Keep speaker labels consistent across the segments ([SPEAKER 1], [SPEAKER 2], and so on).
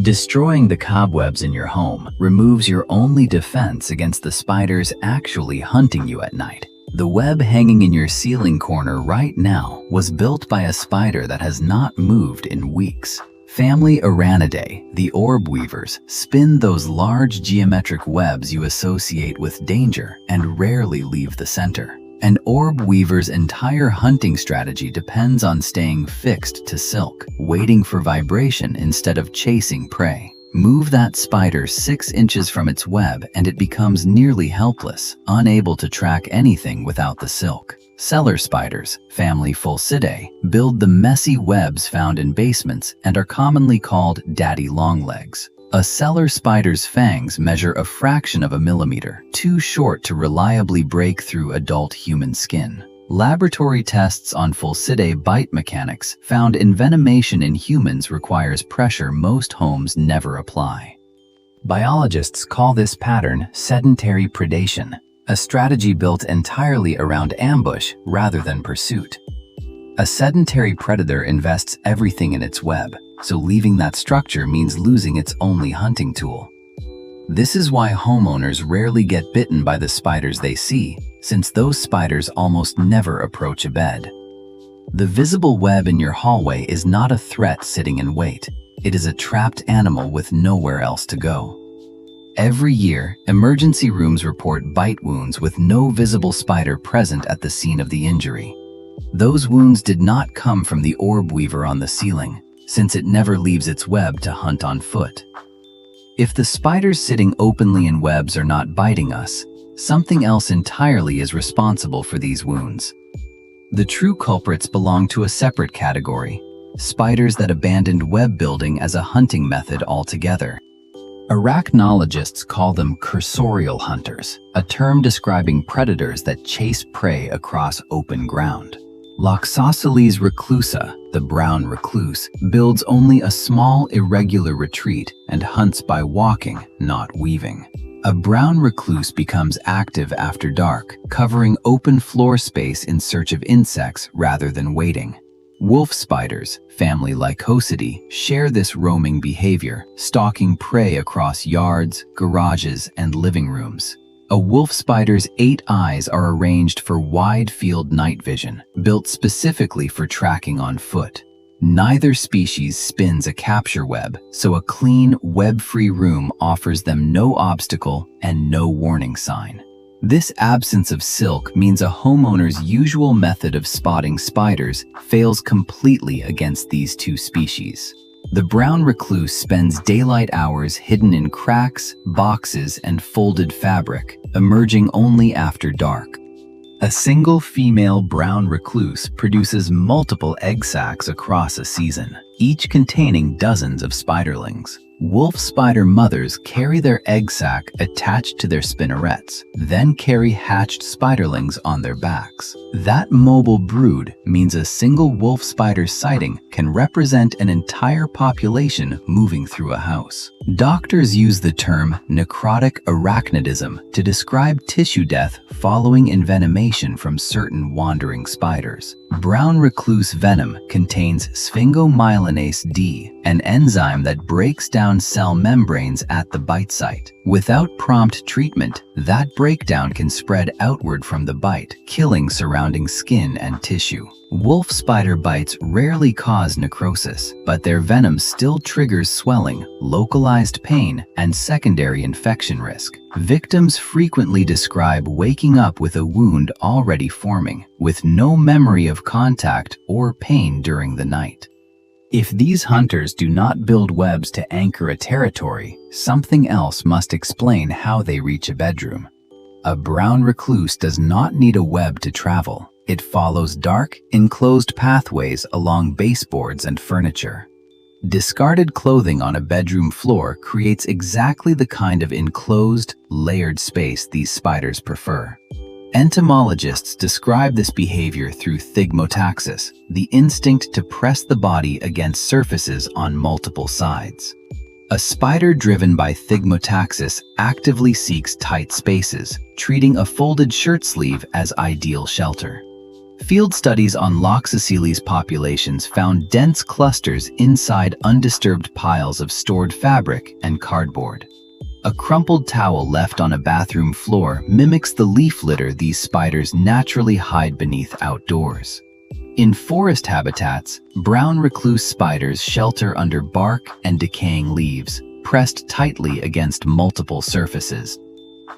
[SPEAKER 1] Destroying the cobwebs in your home removes your only defense against the spiders actually hunting you at night. The web hanging in your ceiling corner right now was built by a spider that has not moved in weeks. Family Arachnidae, the orb weavers, spin those large geometric webs you associate with danger and rarely leave the center. An orb weaver's entire hunting strategy depends on staying fixed to silk, waiting for vibration instead of chasing prey. Move that spider 6 inches from its web and it becomes nearly helpless, unable to track anything without the silk. Cellar spiders, family Fulcidae, build the messy webs found in basements and are commonly called daddy longlegs. A cellar spider's fangs measure a fraction of a millimeter, too short to reliably break through adult human skin. Laboratory tests on Fulcidae bite mechanics found envenomation in humans requires pressure most homes never apply. Biologists call this pattern sedentary predation, a strategy built entirely around ambush rather than pursuit. A sedentary predator invests everything in its web, so leaving that structure means losing its only hunting tool. This is why homeowners rarely get bitten by the spiders they see, since those spiders almost never approach a bed. The visible web in your hallway is not a threat sitting in wait. It is a trapped animal with nowhere else to go. Every year, emergency rooms report bite wounds with no visible spider present at the scene of the injury. Those wounds did not come from the orb weaver on the ceiling, since it never leaves its web to hunt on foot. If the spiders sitting openly in webs are not biting us, something else entirely is responsible for these wounds. The true culprits belong to a separate category: spiders that abandoned web building as a hunting method altogether. Arachnologists call them cursorial hunters, a term describing predators that chase prey across open ground. Loxosceles reclusa, the brown recluse, builds only a small, irregular retreat and hunts by walking, not weaving. A brown recluse becomes active after dark, covering open floor space in search of insects rather than waiting. Wolf spiders, family Lycosidae, share this roaming behavior, stalking prey across yards, garages, and living rooms. A wolf spider's 8 eyes are arranged for wide-field night vision, built specifically for tracking on foot. Neither species spins a capture web, so a clean, web-free room offers them no obstacle and no warning sign. This absence of silk means a homeowner's usual method of spotting spiders fails completely against these two species. The brown recluse spends daylight hours hidden in cracks, boxes, and folded fabric, emerging only after dark. A single female brown recluse produces multiple egg sacs across a season, each containing dozens of spiderlings. Wolf spider mothers carry their egg sac attached to their spinnerets, then carry hatched spiderlings on their backs. That mobile brood means a single wolf spider sighting can represent an entire population moving through a house. Doctors use the term necrotic arachnidism to describe tissue death following envenomation from certain wandering spiders. Brown recluse venom contains sphingomyelinase D, an enzyme that breaks down cell membranes at the bite site. Without prompt treatment, that breakdown can spread outward from the bite, killing surrounding skin and tissue. Wolf spider bites rarely cause necrosis, but their venom still triggers swelling, localized pain, and secondary infection risk. Victims frequently describe waking up with a wound already forming, with no memory of contact or pain during the night. If these hunters do not build webs to anchor a territory, something else must explain how they reach a bedroom. A brown recluse does not need a web to travel. It follows dark, enclosed pathways along baseboards and furniture. Discarded clothing on a bedroom floor creates exactly the kind of enclosed, layered space these spiders prefer. Entomologists describe this behavior through thigmotaxis, the instinct to press the body against surfaces on multiple sides. A spider driven by thigmotaxis actively seeks tight spaces, treating a folded shirt sleeve as ideal shelter. Field studies on Loxosceles populations found dense clusters inside undisturbed piles of stored fabric and cardboard. A crumpled towel left on a bathroom floor mimics the leaf litter these spiders naturally hide beneath outdoors. In forest habitats, brown recluse spiders shelter under bark and decaying leaves, pressed tightly against multiple surfaces.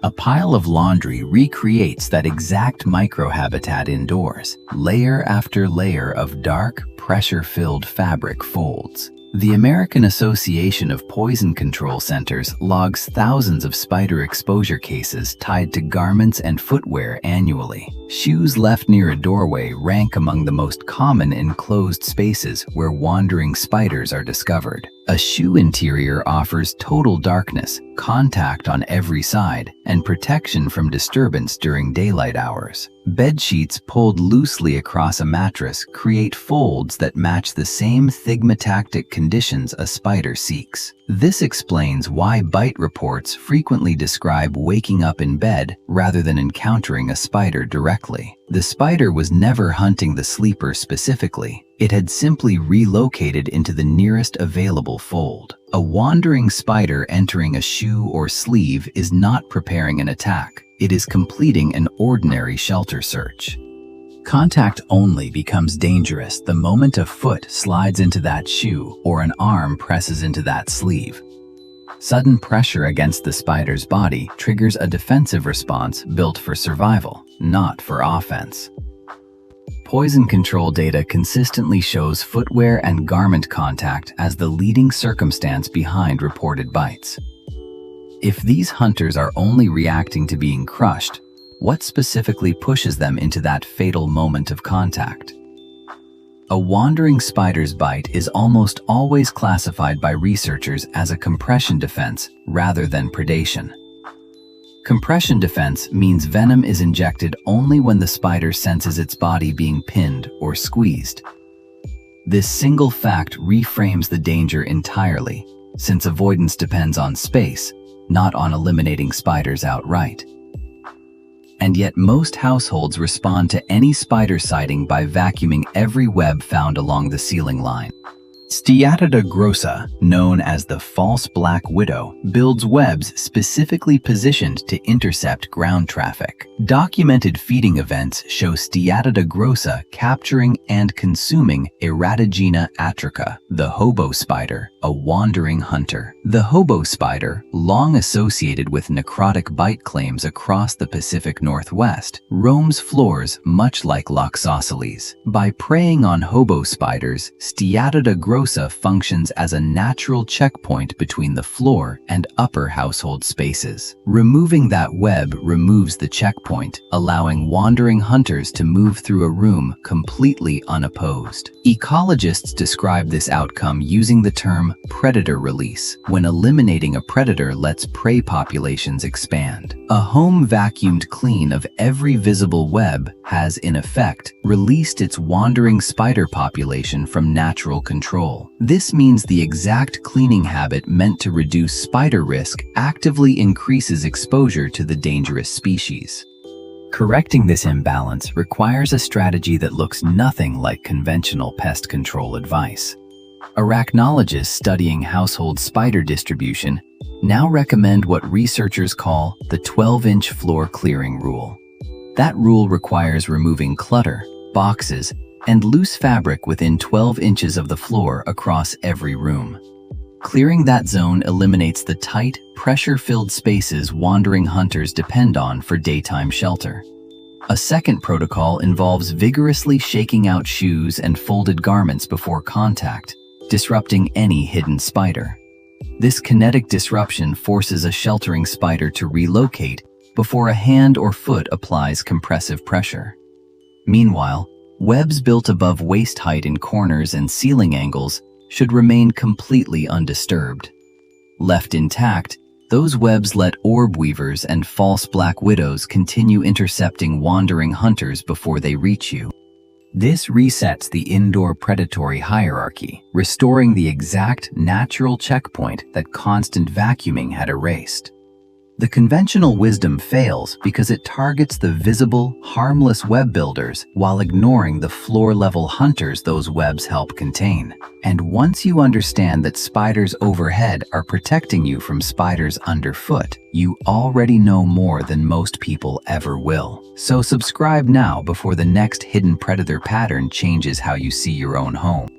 [SPEAKER 1] A pile of laundry recreates that exact microhabitat indoors, layer after layer of dark, pressure-filled fabric folds. The American Association of Poison Control Centers logs thousands of spider exposure cases tied to garments and footwear annually. Shoes left near a doorway rank among the most common enclosed spaces where wandering spiders are discovered. A shoe interior offers total darkness, contact on every side, and protection from disturbance during daylight hours. Bed sheets pulled loosely across a mattress create folds that match the same thigmotactic conditions a spider seeks. This explains why bite reports frequently describe waking up in bed rather than encountering a spider directly. The spider was never hunting the sleeper specifically. It had simply relocated into the nearest available fold. A wandering spider entering a shoe or sleeve is not preparing an attack. It is completing an ordinary shelter search. Contact only becomes dangerous the moment a foot slides into that shoe or an arm presses into that sleeve. Sudden pressure against the spider's body triggers a defensive response built for survival, not for offense. Poison control data consistently shows footwear and garment contact as the leading circumstance behind reported bites. If these hunters are only reacting to being crushed, what specifically pushes them into that fatal moment of contact? A wandering spider's bite is almost always classified by researchers as a compression defense rather than predation. Compression defense means venom is injected only when the spider senses its body being pinned or squeezed. This single fact reframes the danger entirely, since avoidance depends on space, not on eliminating spiders outright. And yet most households respond to any spider sighting by vacuuming every web found along the ceiling line. Steatida grossa, known as the false black widow, builds webs specifically positioned to intercept ground traffic. Documented feeding events show Steatida grossa capturing and consuming Eratogena atraca, the hobo spider, a wandering hunter. The hobo spider, long associated with necrotic bite claims across the Pacific Northwest, roams floors much like Loxosceles. By preying on hobo spiders, Steatida grossa functions as a natural checkpoint between the floor and upper household spaces. Removing that web removes the checkpoint, allowing wandering hunters to move through a room completely unopposed. Ecologists describe this outcome using the term predator release, when eliminating a predator lets prey populations expand. A home vacuumed clean of every visible web has, in effect, released its wandering spider population from natural control. This means the exact cleaning habit meant to reduce spider risk actively increases exposure to the dangerous species. Correcting this imbalance requires a strategy that looks nothing like conventional pest control advice. Arachnologists studying household spider distribution now recommend what researchers call the 12-inch floor clearing rule. That rule requires removing clutter, boxes, and loose fabric within 12 inches of the floor across every room. Clearing that zone eliminates the tight, pressure-filled spaces wandering hunters depend on for daytime shelter. A second protocol involves vigorously shaking out shoes and folded garments before contact, disrupting any hidden spider. This kinetic disruption forces a sheltering spider to relocate before a hand or foot applies compressive pressure. Meanwhile, webs built above waist height in corners and ceiling angles should remain completely undisturbed. Left intact, those webs let orb weavers and false black widows continue intercepting wandering hunters before they reach you. This resets the indoor predatory hierarchy, restoring the exact natural checkpoint that constant vacuuming had erased. The conventional wisdom fails because it targets the visible, harmless web builders while ignoring the floor-level hunters those webs help contain. And once you understand that spiders overhead are protecting you from spiders underfoot, you already know more than most people ever will. So subscribe now before the next hidden predator pattern changes how you see your own home.